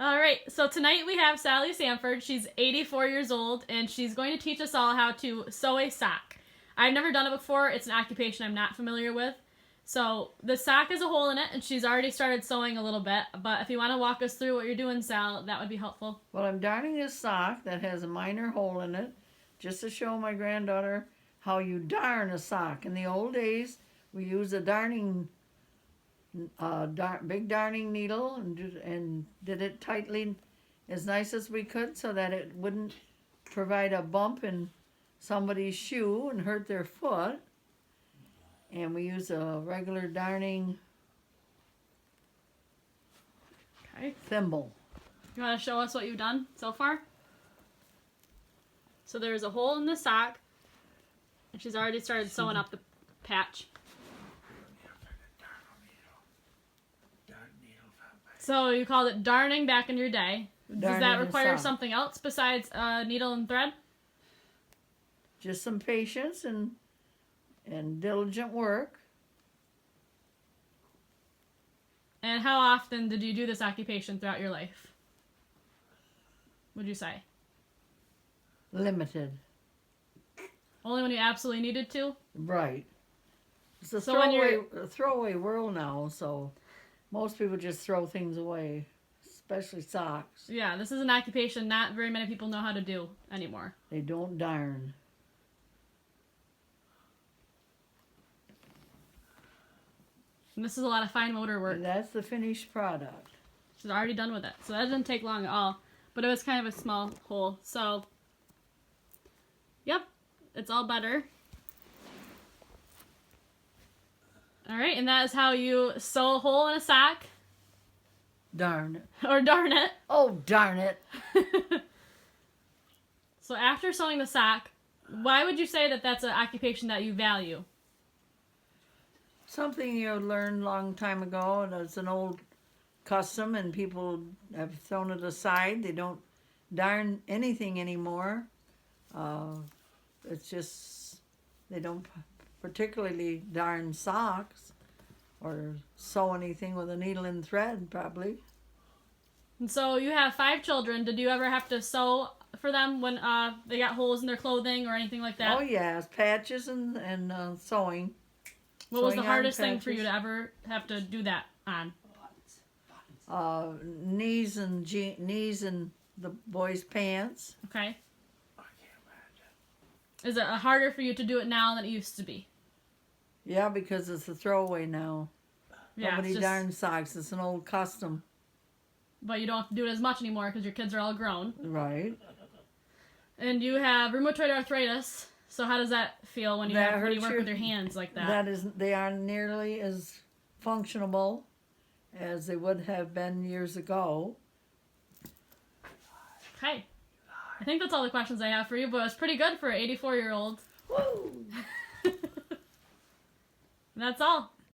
All right, so tonight we have Sally Sanford. She's 84 years old, and she's going to teach us all how to sew a sock. I've never done it before. It's an occupation I'm not familiar with. So the sock has a hole in it, and she's already started sewing a little bit. But if you want to walk us through what you're doing, Sal, that would be helpful. Well, I'm darning a sock that has a minor hole in it, just to show my granddaughter how you darn a sock. In the old days, we used a darning, big darning needle and did it tightly as nice as we could so that it wouldn't provide a bump in somebody's shoe and hurt their foot. And we use a regular darning thimble. You want to show us what you've done so far? So there's a hole in the sock, and she's already started sewing up the patch. So you called it darning back in your day. Does that require something else besides needle and thread? Just some patience and diligent work. And how often did you do this occupation throughout your life? Would you say? Limited. Only when you absolutely needed to? Right. It's a So throwaway world now, so most people just throw things away, especially socks. Yeah, this is an occupation not very many people know how to do anymore. They don't darn. And this is a lot of fine motor work. And that's the finished product. She's already done with it. So that didn't take long at all. But it was kind of a small hole. So, yep, it's all better. Alright, and that is how you sew a hole in a sock. Darn it. Or darn it. Oh, darn it. So after sewing the sock, why would you say that that's an occupation that you value? Something you learned a long time ago, and it's an old custom, and people have thrown it aside. They don't darn anything anymore. It's just, they don't particularly darn socks or sew anything with a needle and thread, probably. And so you have 5 children. Did you ever have to sew for them when they got holes in their clothing or anything like that? Oh, yes, patches and sewing. What was the hardest thing for you to ever have to do that on? Knees and the boys' pants. Okay. Is it harder for you to do it now than it used to be? Yeah, because it's a throwaway now. Yeah, Nobody darns socks. It's an old custom. But you don't have to do it as much anymore because your kids are all grown. Right. And you have rheumatoid arthritis. So how does that feel when you work with your hands like that? They aren't nearly as functional as they would have been years ago. Okay. I think that's all the questions I have for you, but it's pretty good for an 84-year-old. Woo! That's all.